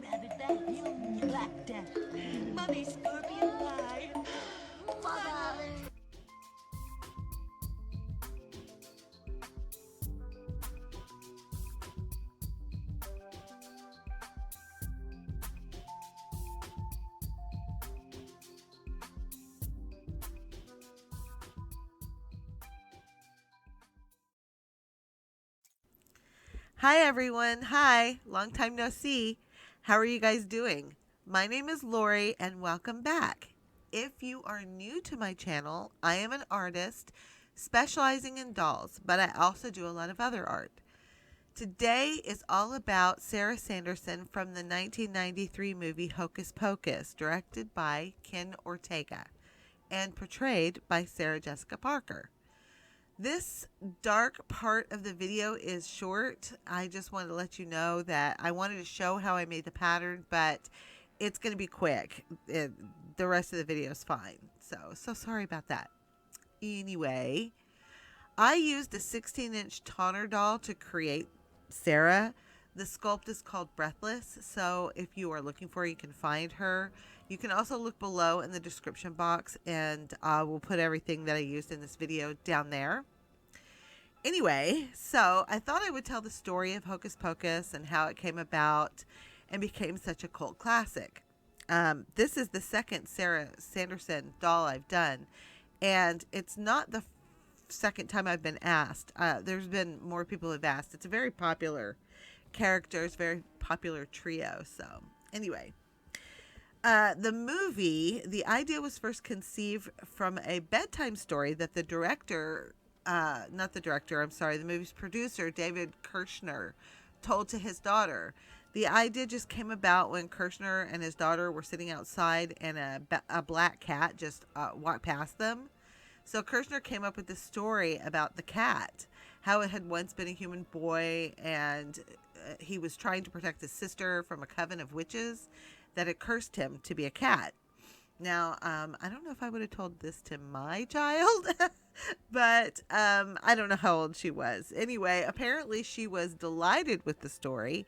Rabbit that you black death. Mummy scorpion pie. Mother. Hi, everyone. Hi. Long time no see. How are you guys doing? My name is Laurie, and welcome back. If you are new to my channel, I am an artist specializing in dolls, but I also do a lot of other art. Today is all about Sarah Sanderson from the 1993 movie Hocus Pocus, directed by Ken Ortega and portrayed by Sarah Jessica Parker. This dark part of the video is short. I just wanted to let you know that I wanted to show how I made the pattern, but it's going to be quick. The rest of the video is fine. So sorry about that. Anyway, I used a 16-inch toner doll to create Sarah. The sculpt is called Breathless, so if you are looking for her, you can find her. You can also look below in the description box, and I will put everything that I used in this video down there. Anyway, so I thought I would tell the story of Hocus Pocus and how it came about and became such a cult classic. This is the second Sarah Sanderson doll I've done, and it's not the second time I've been asked. There's been more people who've asked. It's a very popular character. It's a very popular trio. So anyway, the movie, the idea was first conceived from a bedtime story that the director, not the director, I'm sorry, the movie's producer, David Kirshner, told to his daughter. The idea just came about when Kirshner and his daughter were sitting outside and a black cat just walked past them. So Kirshner came up with this story about the cat, how it had once been a human boy, and he was trying to protect his sister from a coven of witches that had cursed him to be a cat. Now, I don't know if I would have told this to my child, but I don't know how old she was. Anyway, apparently she was delighted with the story,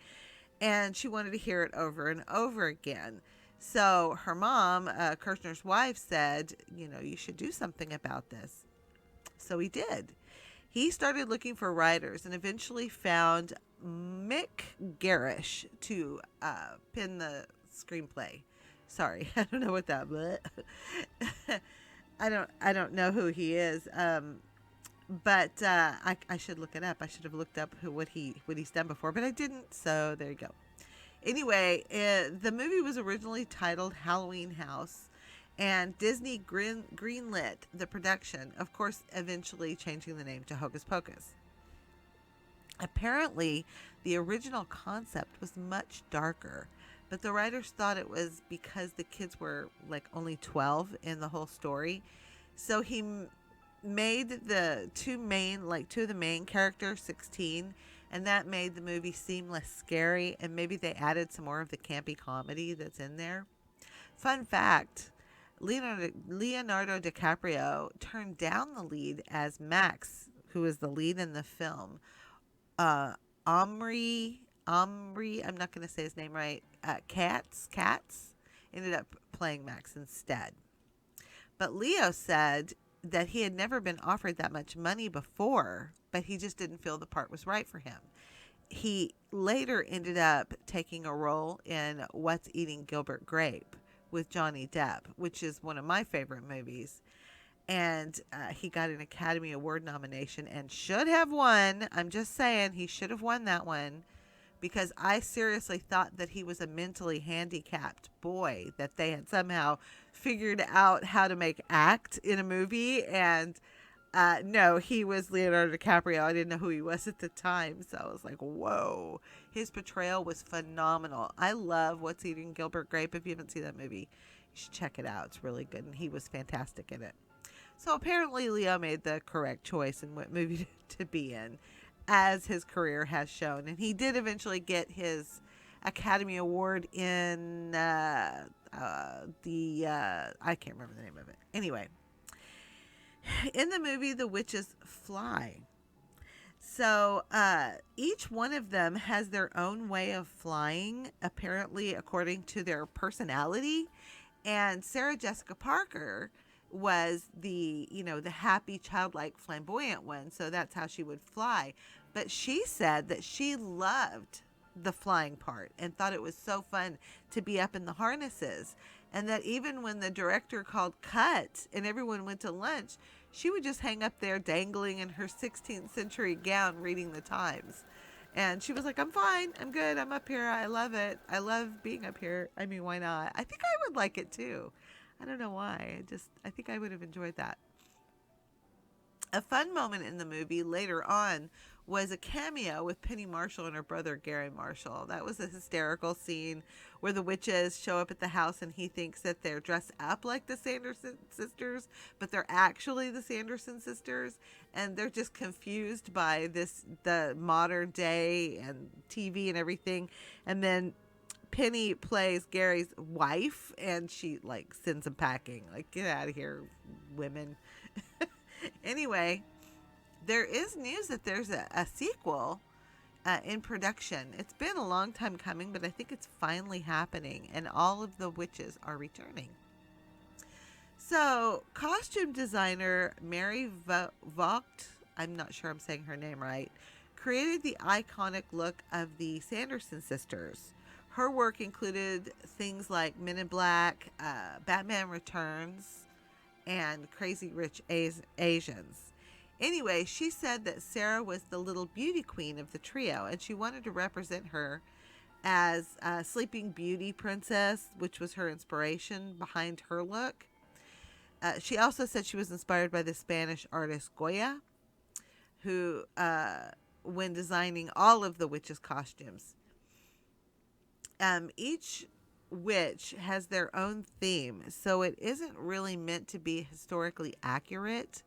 and she wanted to hear it over and over again. So her mom, Kirshner's wife, said, you should do something about this. So he did. He started looking for writers and eventually found Mick Garrish to pen the screenplay. Sorry, I don't know what that, but I don't know who he is. But I should look it up. I should have looked up what he's done before, but I didn't. So there you go. Anyway, the movie was originally titled Halloween House, and Disney greenlit the production, of course, eventually changing the name to Hocus Pocus. Apparently, the original concept was much darker, but the writers thought it was because the kids were like only 12 in the whole story. So he made the two of the main characters 16, and that made the movie seem less scary, and maybe they added some more of the campy comedy that's in there. Fun fact, Leonardo DiCaprio turned down the lead as Max, who is the lead in the film. Omri, I'm not going to say his name right. Katz ended up playing Max instead. But Leo said that he had never been offered that much money before, but he just didn't feel the part was right for him. He later ended up taking a role in What's Eating Gilbert Grape with Johnny Depp, which is one of my favorite movies. And he got an Academy Award nomination and should have won. I'm just saying, he should have won that one, because I seriously thought that he was a mentally handicapped boy that they had somehow figured out how to make act in a movie. And no, he was Leonardo DiCaprio. I didn't know who he was at the time. So I was like, whoa. His portrayal was phenomenal. I love What's Eating Gilbert Grape. If you haven't seen that movie, you should check it out. It's really good. And he was fantastic in it. So apparently Leo made the correct choice in what movie to be in, as his career has shown. And he did eventually get his Academy Award in I can't remember the name of it. Anyway, in the movie, the witches fly. So each one of them has their own way of flying, apparently according to their personality. And Sarah Jessica Parker was the happy, childlike, flamboyant one. So that's how she would fly. But she said that she loved the flying part and thought it was so fun to be up in the harnesses. And that even when the director called cut and everyone went to lunch, she would just hang up there dangling in her 16th century gown reading the Times. And she was like, I'm fine. I'm good. I'm up here. I love it. I love being up here. I mean, why not? I think I would like it too. I don't know why. I think I would have enjoyed that. A fun moment in the movie later on was a cameo with Penny Marshall and her brother Gary Marshall. That was a hysterical scene where the witches show up at the house and he thinks that they're dressed up like the Sanderson sisters, but they're actually the Sanderson sisters, and they're just confused by the modern day and TV and everything. And then Penny plays Gary's wife and she like sends him packing, like, get out of here, women. Anyway, there is news that there's a sequel in production. It's been a long time coming, but I think it's finally happening, and all of the witches are returning. So, costume designer Mary Vogt, I'm not sure I'm saying her name right, created the iconic look of the Sanderson sisters. Her work included things like Men in Black, Batman Returns, and Crazy Rich Asians. Anyway, she said that Sarah was the little beauty queen of the trio, and she wanted to represent her as a Sleeping Beauty princess, which was her inspiration behind her look. She also said she was inspired by the Spanish artist Goya, who, when designing all of the witches' costumes. Each witch has their own theme, so it isn't really meant to be historically accurate.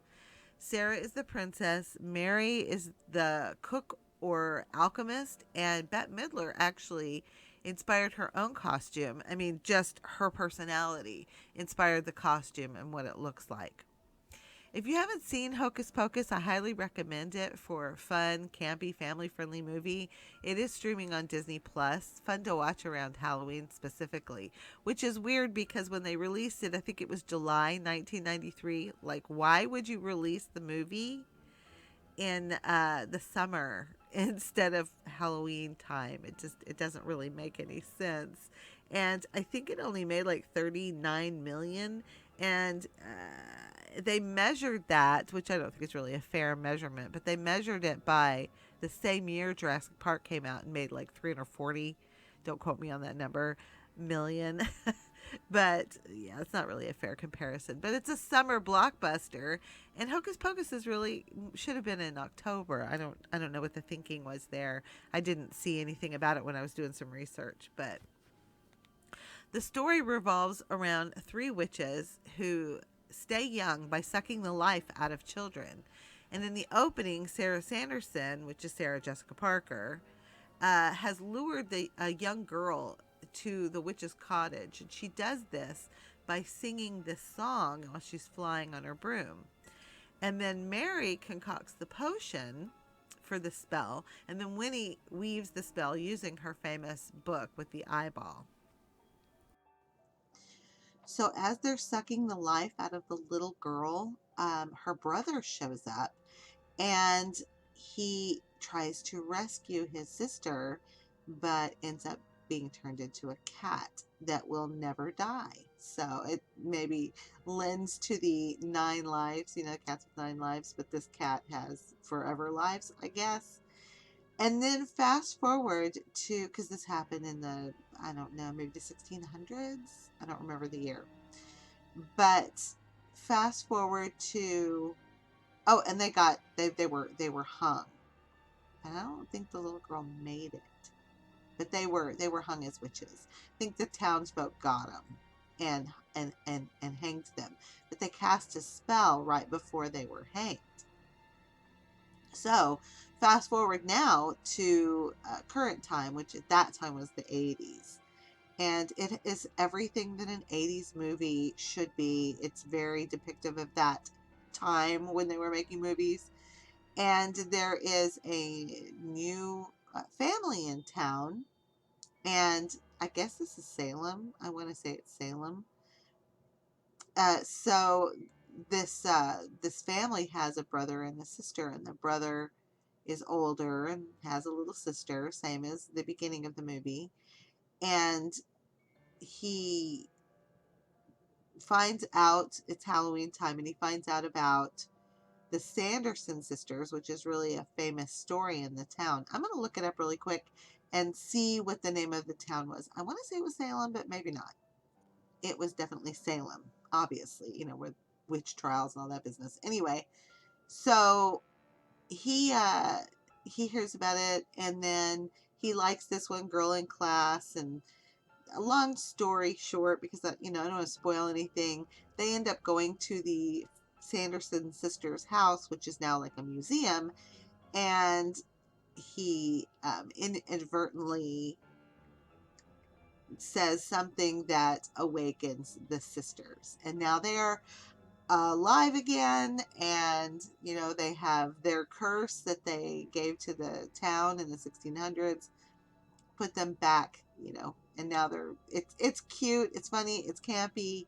Sarah is the princess, Mary is the cook or alchemist, and Bette Midler actually inspired her own costume. I mean, just her personality inspired the costume and what it looks like. If you haven't seen Hocus Pocus, I highly recommend it for a fun, campy, family-friendly movie. It is streaming on Disney Plus. Fun to watch around Halloween specifically, which is weird because when they released it, I think it was July 1993. Like, why would you release the movie in the summer instead of Halloween time? It doesn't really make any sense. And I think it only made like 39 million, and they measured that, which I don't think is really a fair measurement, but they measured it by the same year Jurassic Park came out and made like 340, don't quote me on that number, million. But yeah, it's not really a fair comparison. But it's a summer blockbuster, and Hocus Pocus should have been in October. I don't know what the thinking was there. I didn't see anything about it when I was doing some research, but the story revolves around three witches who stay young by sucking the life out of children. And in the opening, Sarah Sanderson, which is Sarah Jessica Parker, has lured a young girl to the witch's cottage. And she does this by singing this song while she's flying on her broom. And then Mary concocts the potion for the spell. And then Winnie weaves the spell using her famous book with the eyeball. So as they're sucking the life out of the little girl, her brother shows up and he tries to rescue his sister, but ends up being turned into a cat that will never die. So it maybe lends to the 9 lives, cats with 9 lives, but this cat has forever lives, I guess. And then fast forward to, because this happened in the, I don't know, maybe the 1600s? I don't remember the year. But fast forward to, oh, and they were hung. And I don't think the little girl made it. But they were hung as witches. I think the townsfolk got them and hanged them. But they cast a spell right before they were hanged. So fast forward now to current time, which at that time was the 80s. And it is everything that an 80s movie should be. It's very depictive of that time when they were making movies. And there is a new family in town, and I guess this is Salem. I want to say it's Salem. So this family has a brother and a sister, and the brother is older and has a little sister, same as the beginning of the movie. And he finds out it's Halloween time, and he finds out about the Sanderson sisters, which is really a famous story in the town. I'm going to look it up really quick and see what the name of the town was. I want to say it was Salem, but maybe not. It was definitely Salem, obviously, with witch trials and all that business. Anyway, so he hears about it, and then he likes this one girl in class, and a long story short, because I don't want to spoil anything, they end up going to the Sanderson sisters' house, which is now like a museum, and he inadvertently says something that awakens the sisters, and now they are alive again, and they have their curse that they gave to the town in the 1600s, put them back, and now it's cute, it's funny, it's campy,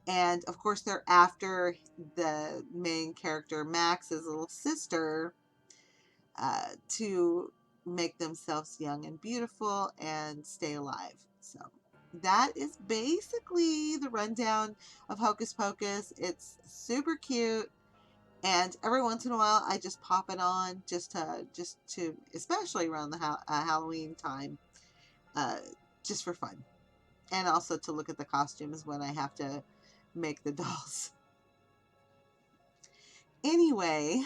and of course they're after the main character Max's little sister to make themselves young and beautiful and stay alive. So that is basically the rundown of Hocus Pocus. It's super cute, and every once in a while I just pop it on just to especially around the Halloween time, uh, just for fun, and also to look at the costumes when I have to make the dolls. Anyway,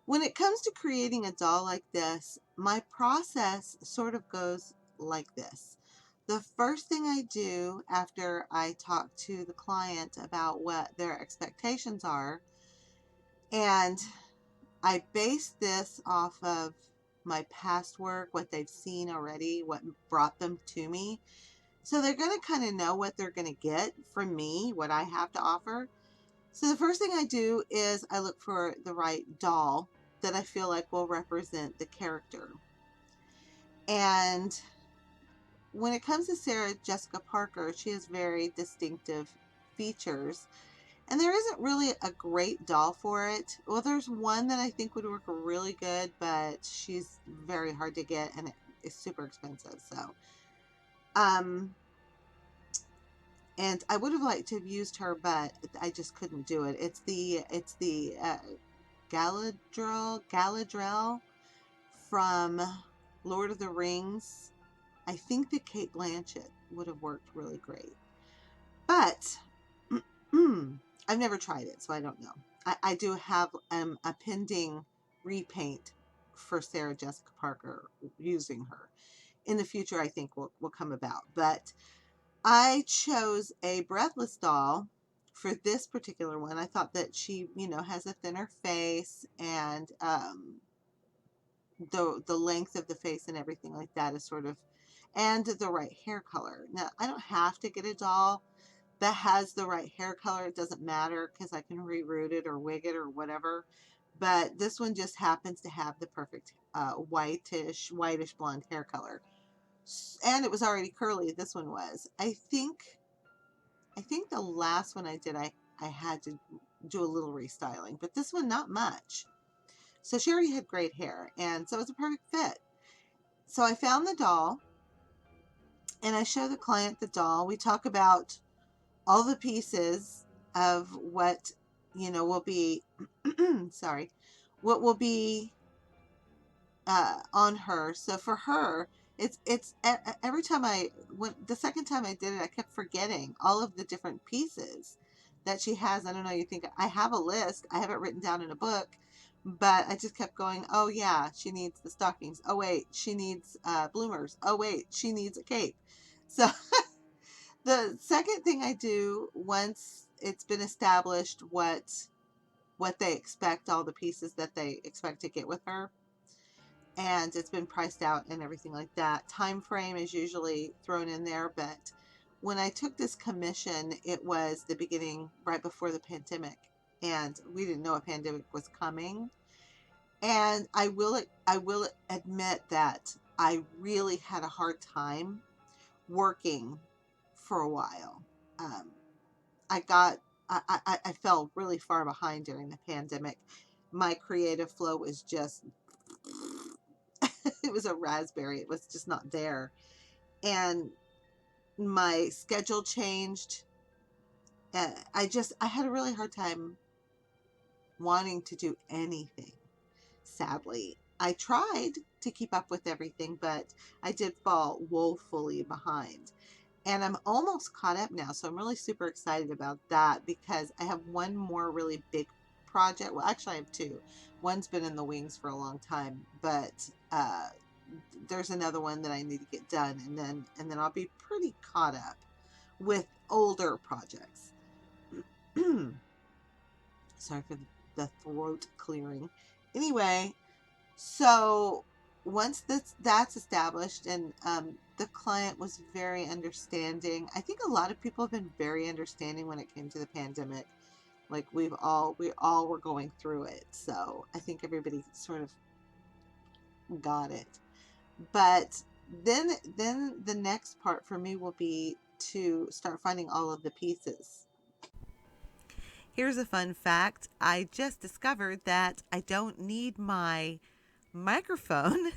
when it comes to creating a doll like this, my process sort of goes like this. The first thing I do after I talk to the client about what their expectations are, and I base this off of my past work, what they've seen already, what brought them to me. So they're going to kind of know what they're going to get from me, what I have to offer. So the first thing I do is I look for the right doll that I feel like will represent the character. And when it comes to Sarah Jessica Parker, she has very distinctive features. And there isn't really a great doll for it. Well, there's one that I think would work really good, but she's very hard to get and it's super expensive. So, and I would have liked to have used her, but I just couldn't do it. It's the Galadriel from Lord of the Rings. I think that Cate Blanchett would have worked really great, but I've never tried it, so I don't know. I do have a pending repaint for Sarah Jessica Parker using her. In the future, I think will come about, but I chose a breathless doll for this particular one. I thought that she, has a thinner face, and the length of the face and everything like that is sort of, and the right hair color. Now, I don't have to get a doll that has the right hair color. It doesn't matter because I can reroot it or wig it or whatever. But this one just happens to have the perfect whitish blonde hair color. And it was already curly. This one was. I think the last one I did, I had to do a little restyling, but this one not much. So she already had great hair, and so it was a perfect fit. So I found the doll, and I show the client the doll. We talk about all the pieces of what, will be, sorry, what will be on her. So for her, it's every time the second time I did it, I kept forgetting all of the different pieces that she has. I don't know, you think I have a list, I have it written down in a book, but I just kept going, oh yeah, she needs the stockings, oh wait, she needs bloomers, oh wait, she needs a cape. So the second thing I do, once it's been established what they expect, all the pieces that they expect to get with her, and it's been priced out and everything like that, time frame is usually thrown in there. But when I took this commission, it was the beginning, right before the pandemic, and we didn't know a pandemic was coming. And I will admit that I really had a hard time working for a while. Um, I got I fell really far behind during the pandemic. My creative flow was just it was a raspberry. It was just not there. And my schedule changed. I had a really hard time wanting to do anything. Sadly, I tried to keep up with everything, but I did fall woefully behind. And I'm almost caught up now, so I'm really super excited about that because I have one more really big project. Well, actually, I have two. One's been in the wings for a long time, but there's another one that I need to get done, and then I'll be pretty caught up with older projects. Sorry for the throat clearing. Anyway, so once that's established, and the client was very understanding. I think a lot of people have been very understanding when it came to the pandemic. Like we all were going through it, so I think everybody sort of got it. But then the next part for me will be to start finding all of the pieces. Here's a fun fact. I just discovered that I don't need my microphone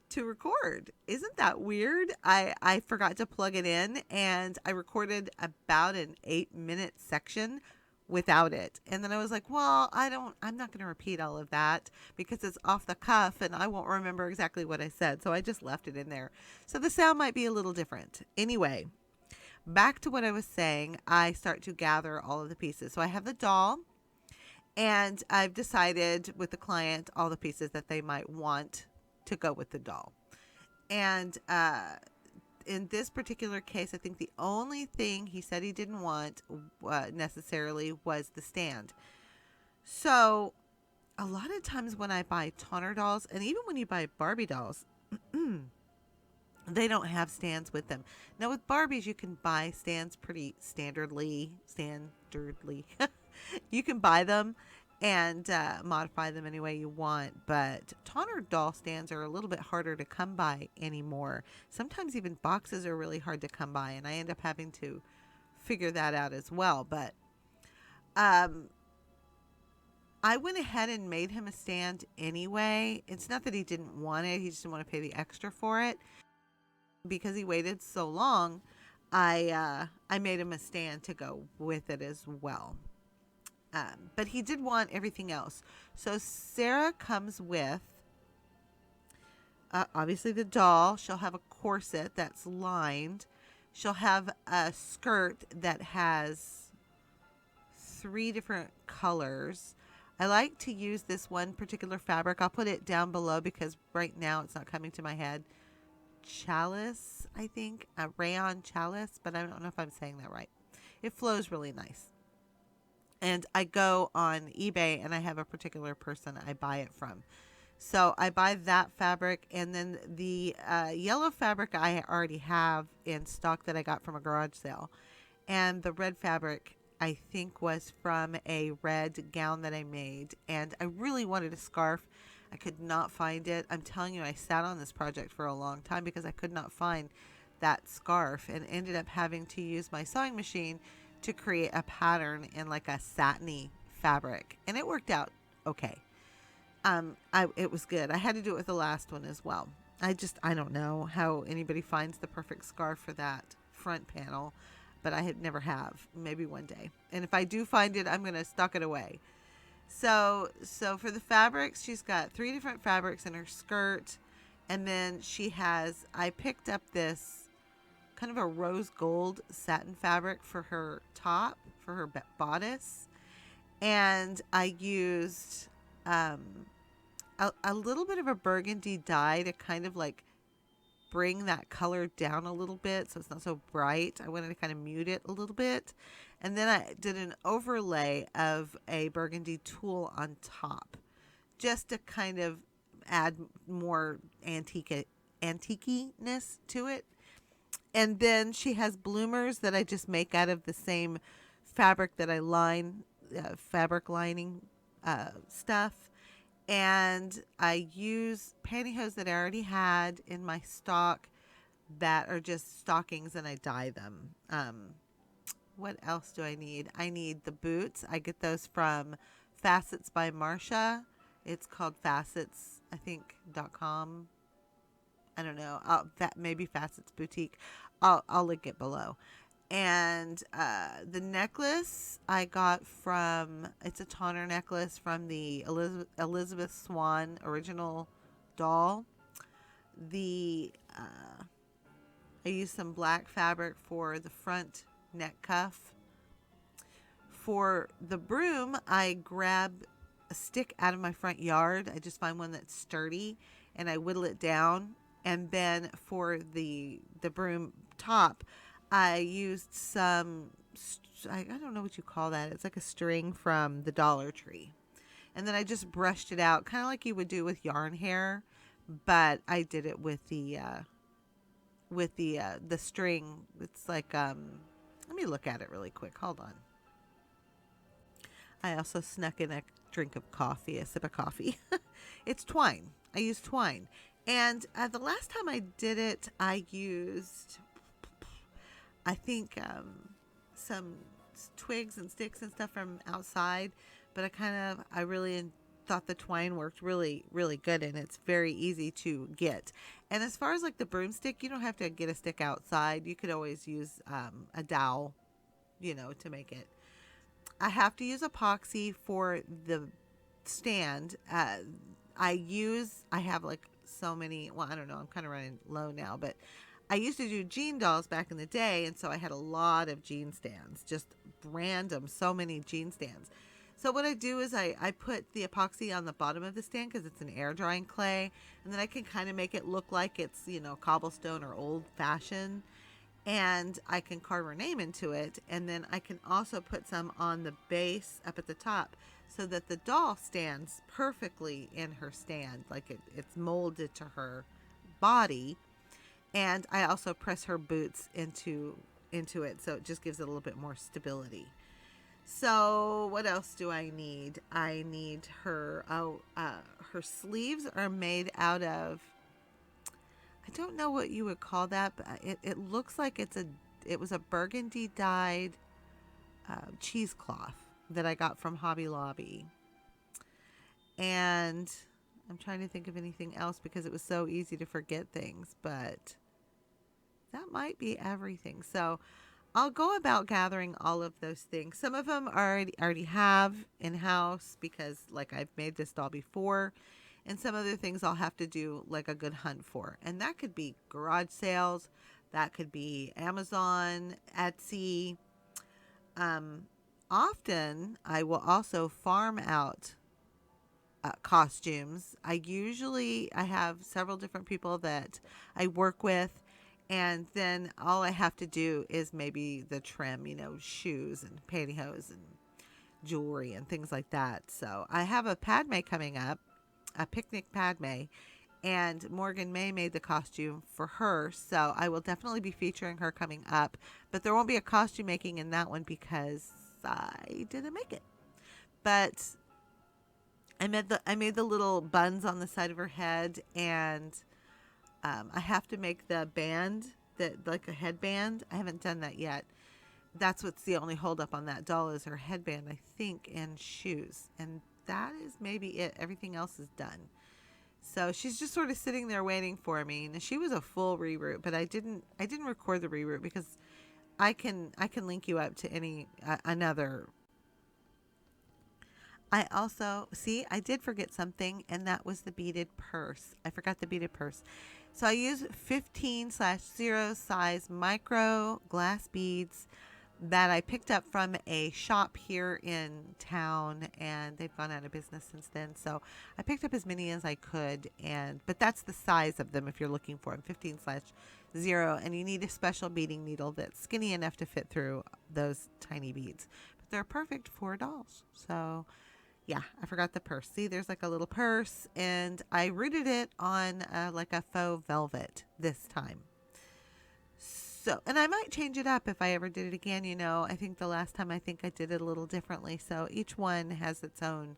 to record. Isn't that weird? I forgot to plug it in and I recorded about an 8-minute section without it. And then I was like, well, I'm not going to repeat all of that because it's off the cuff and I won't remember exactly what I said. So I just left it in there. So the sound might be a little different. Anyway, back to what I was saying, I start to gather all of the pieces. So I have the doll, and I've decided with the client all the pieces that they might want to go with the doll. And in this particular case, I think the only thing he said he didn't want necessarily was the stand. So a lot of times when I buy Tonner dolls, and even when you buy Barbie dolls, they don't have stands with them. Now with Barbies, you can buy stands pretty standardly. You can buy them and modify them any way you want. But Tonner doll stands are a little bit harder to come by anymore. Sometimes even boxes are really hard to come by, and I end up having to figure that out as well. But I went ahead and made him a stand anyway. It's not that he didn't want it. He just didn't want to pay the extra for it. Because he waited so long, I made him a stand to go with it as well. But he did want everything else. So Sarah comes with obviously the doll. She'll have a corset that's lined. She'll have a skirt that has 3 different colors. I like to use this one particular fabric. I'll put it down below because right now it's not coming to my head. Chalice, I think, a rayon chalice, but I don't know if I'm saying that right. It flows really nice. And I go on eBay and I have a particular person I buy it from. So I buy that fabric, and then the yellow fabric I already have in stock that I got from a garage sale. And the red fabric I think was from a red gown that I made. And I really wanted a scarf. I could not find it. I'm telling you, I sat on this project for a long time because I could not find that scarf and ended up having to use my sewing machine to create a pattern in like a satiny fabric. And it worked out okay. It was good. I had to do it with the last one as well. I don't know how anybody finds the perfect scarf for that front panel, but I never have. Maybe one day. And if I do find it, I'm going to stock it away. So for the fabrics, she's got 3 different fabrics in her skirt. And then I picked up this kind of a rose gold satin fabric for her top, for her bodice. And I used a little bit of a burgundy dye to kind of like bring that color down a little bit so it's not so bright. I wanted to kind of mute it a little bit. And then I did an overlay of a burgundy tulle on top just to kind of add more antique-ness to it. And then she has bloomers that I just make out of the same fabric that I line, fabric lining stuff. And I use pantyhose that I already had in my stock that are just stockings, and I dye them. What else do I need? I need the boots. I get those from Facets by Marsha. It's called Facets, I think, .com. I don't know. Maybe Facets Boutique. I'll link it below. And the necklace I got from, it's a toner necklace from the Elizabeth Swan original doll. I used some black fabric for the front neck cuff. For the broom, I grab a stick out of my front yard. I just find one that's sturdy and I whittle it down. And then for the broom top, I used some, I don't know what you call that. It's like a string from the Dollar Tree. And then I just brushed it out, kind of like you would do with yarn hair, but I did it with the string. It's like let me look at it really quick. Hold on. I also snuck in a drink of coffee, a sip of coffee. It's twine. I use twine. And the last time I did it, I used, I think, some twigs and sticks and stuff from outside. But I really thought the twine worked really, really good. And it's very easy to get. And as far as like the broomstick, you don't have to get a stick outside. You could always use a dowel, to make it. I have to use epoxy for the stand. I have like so many, well, I don't know, I'm kind of running low now, but I used to do jean dolls back in the day, and so I had a lot of jean stands, just random, so many jean stands. So what I do is I put the epoxy on the bottom of the stand because it's an air drying clay, and then I can kind of make it look like it's, cobblestone or old fashioned. And I can carve her name into it, and then I can also put some on the base up at the top so that the doll stands perfectly in her stand, like it's molded to her body. And I also press her boots into it, so it just gives it a little bit more stability. So what else do I need? I need her her sleeves are made out of, I don't know what you would call that, but it looks like it was a burgundy dyed cheesecloth that I got from Hobby Lobby. And I'm trying to think of anything else because it was so easy to forget things, but that might be everything. So I'll go about gathering all of those things. Some of them I already have in-house because like I've made this doll before. And some other things I'll have to do like a good hunt for. And that could be garage sales. That could be Amazon, Etsy. Often I will also farm out costumes. I have several different people that I work with. And then all I have to do is maybe the trim, shoes and pantyhose and jewelry and things like that. So I have a Padme coming up. A picnic Padme, and Morgan May made the costume for her, so I will definitely be featuring her coming up, but there won't be a costume making in that one because I didn't make it. But I made the little buns on the side of her head, and I have to make the band, that like a headband. I haven't done that yet. That's what's the only holdup on that doll is her headband, I think, and shoes, and that is maybe it. Everything else is done. So she's just sort of sitting there waiting for me. And she was a full reroute, but I didn't record the reroute because I can link you up to any another. I also I did forget something, and that was the beaded purse. I forgot the beaded purse. So I use 15/0 size micro glass beads that I picked up from a shop here in town, and they've gone out of business since then. So I picked up as many as I could, but that's the size of them if you're looking for them, 15/0, and you need a special beading needle that's skinny enough to fit through those tiny beads. But they're perfect for dolls. So yeah, I forgot the purse. See, there's like a little purse, and I rooted it on like a faux velvet this time. So, and I might change it up if I ever did it again. I think the last time I did it a little differently. So each one has its own,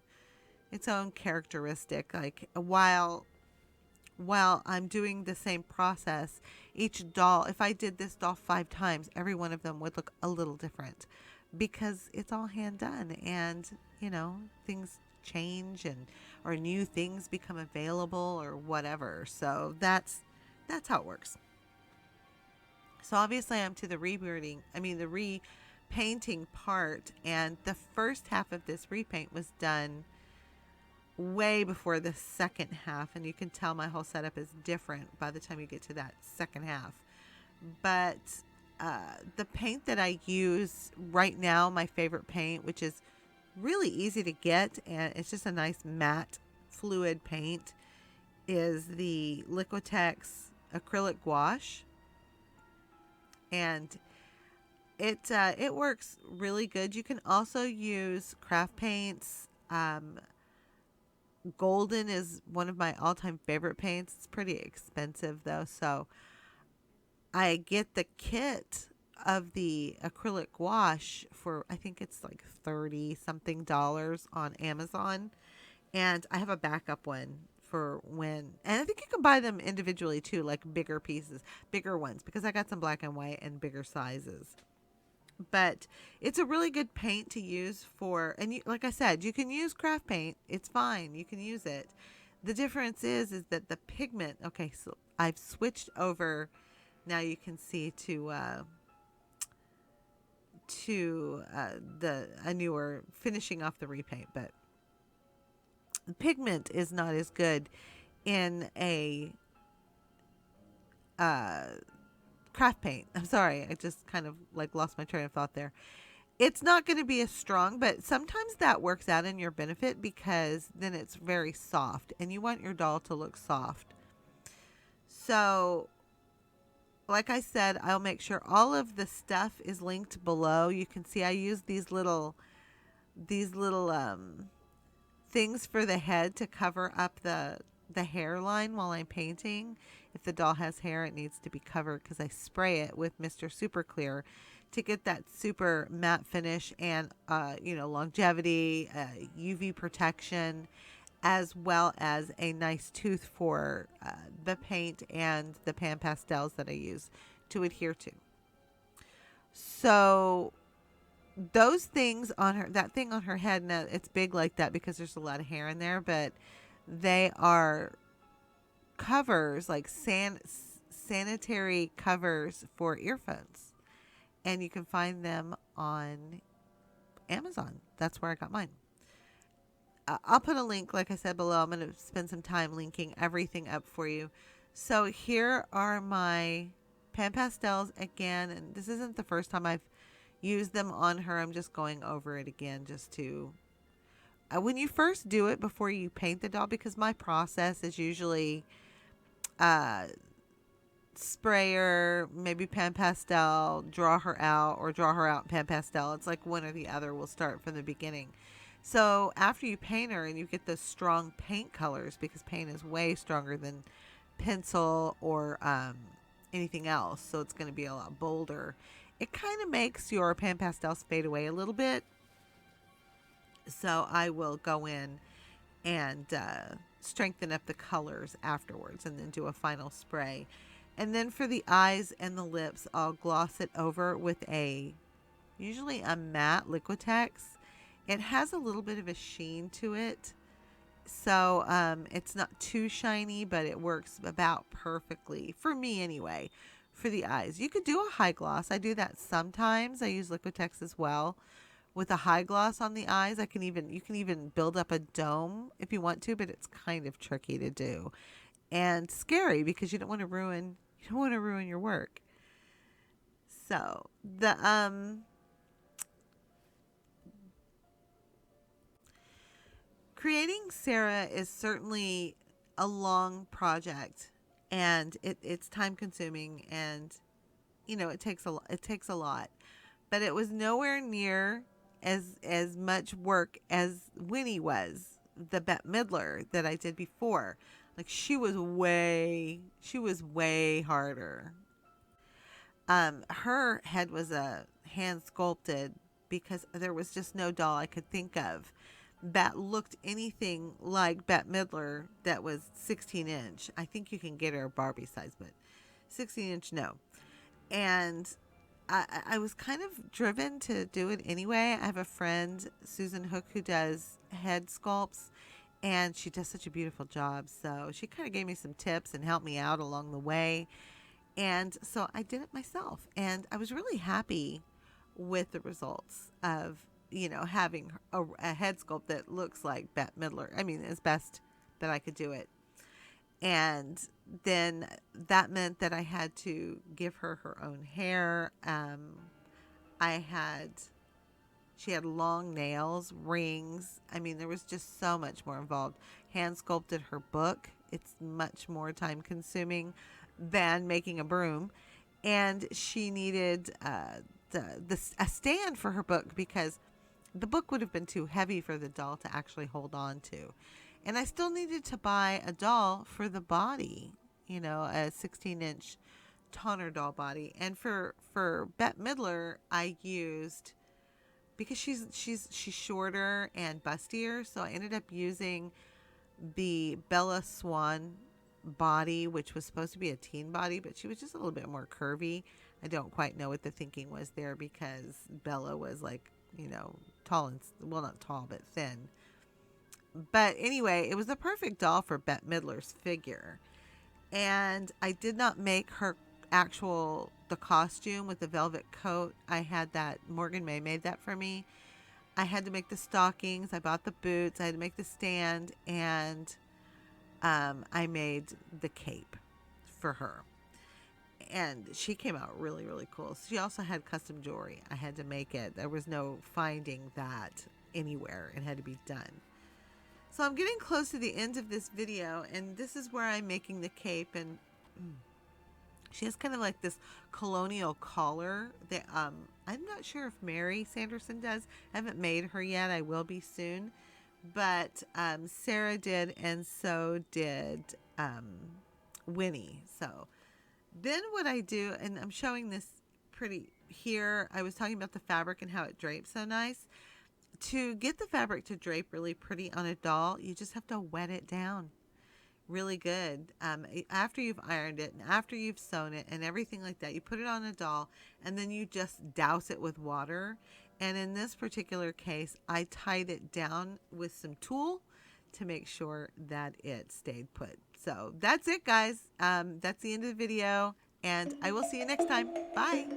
characteristic. Like while I'm doing the same process, each doll, if I did this doll 5 times, every one of them would look a little different because it's all hand done, and things change, and or new things become available or whatever. So that's how it works. So obviously I'm to the repainting part, and the first half of this repaint was done way before the second half, and you can tell my whole setup is different by the time you get to that second half. But the paint that I use right now, my favorite paint, which is really easy to get, and it's just a nice matte fluid paint, is the Liquetix acrylic gouache. And it works really good. You can also use craft paints. Golden is one of my all-time favorite paints. It's pretty expensive though, so I get the kit of the acrylic gouache for, I think it's like $30 something on Amazon, and I have a backup one for when, and I think you can buy them individually too, like bigger pieces, bigger ones, because I got some black and white and bigger sizes. But it's a really good paint to use for, and like I said, you can use craft paint. It's fine. You can use it. The difference is that the pigment, okay, so I've switched over, now you can see to a newer, finishing off the repaint, but the pigment is not as good in a craft paint. I'm sorry, I just kind of like lost my train of thought there. It's not going to be as strong, but sometimes that works out in your benefit because then it's very soft, and you want your doll to look soft. So like I said, I'll make sure all of the stuff is linked below. You can see I use these little things for the head to cover up the hairline while I'm painting. If the doll has hair, it needs to be covered because I spray it with Mr. Super Clear to get that super matte finish and longevity, UV protection, as well as a nice tooth for the paint and the pan pastels that I use to adhere to. So those things on her, that thing on her head, now it's big like that because there's a lot of hair in there, but they are covers, like sanitary covers for earphones, and you can find them on Amazon. That's where I got mine. I'll put a link, like I said, below. I'm going to spend some time linking everything up for you. So here are my pan pastels again, and this isn't the first time I've used them on her. I'm just going over it again just to when you first do it before you paint the doll, because my process is usually sprayer, maybe pan pastel, draw her out, or draw her out pan pastel. It's like one or the other. We'll start from the beginning. So after you paint her and you get those strong paint colors, because paint is way stronger than pencil or anything else, so it's going to be a lot bolder. It kind of makes your pan pastels fade away a little bit. So I will go in and strengthen up the colors afterwards and then do a final spray. And then for the eyes and the lips, I'll gloss it over with usually a matte Liquitex. It has a little bit of a sheen to it. So it's not too shiny, but it works about perfectly, for me anyway, for the eyes. You could do a high gloss. I do that sometimes. I use Liquitex as well. With a high gloss on the eyes, you can even build up a dome if you want to, but it's kind of tricky to do and scary because you don't want to ruin your work. So the creating Sarah is certainly a long project, and it's time consuming, and it takes a lot, but it was nowhere near as much work as Winnie was, the Bette Midler that I did before. Like she was way harder. Her head was a hand sculpted because there was just no doll I could think of that looked anything like Bette Midler that was 16-inch. I think you can get her a Barbie size, but 16-inch, no. And I was kind of driven to do it anyway. I have a friend, Susan Hook, who does head sculpts, and she does such a beautiful job. So she kind of gave me some tips and helped me out along the way. And so I did it myself. And I was really happy with the results of, having a head sculpt that looks like Bette Midler. I mean, as best that I could do it. And then that meant that I had to give her her own hair. She had long nails, rings. I mean, there was just so much more involved. Hand sculpted her book. It's much more time consuming than making a broom. And she needed a stand for her book because the book would have been too heavy for the doll to actually hold on to. And I still needed to buy a doll for the body, a 16-inch toner doll body. And for Bette Midler, I used, because she's shorter and bustier, so I ended up using the Bella Swan body, which was supposed to be a teen body, but she was just a little bit more curvy. I don't quite know what the thinking was there because Bella was like, tall and, well, not tall, but thin. But anyway, it was the perfect doll for Bette Midler's figure. And I did not make her the costume with the velvet coat. I had that, Morgan May made that for me. I had to make the stockings. I bought the boots. I had to make the stand. And I made the cape for her. And she came out really, really cool. She also had custom jewelry. I had to make it. There was no finding that anywhere. It had to be done. So I'm getting close to the end of this video, and this is where I'm making the cape. And she has kind of like this colonial collar that I'm not sure if Mary Sanderson does. I haven't made her yet. I will be soon. But Sarah did, and so did Winnie. So then what I do, and I'm showing this pretty here, I was talking about the fabric and how it drapes so nice. To get the fabric to drape really pretty on a doll, you just have to wet it down really good. After you've ironed it and after you've sewn it and everything like that, you put it on a doll and then you just douse it with water. And in this particular case, I tied it down with some tulle to make sure that it stayed put. So that's it, guys. That's the end of the video, and I will see you next time. Bye.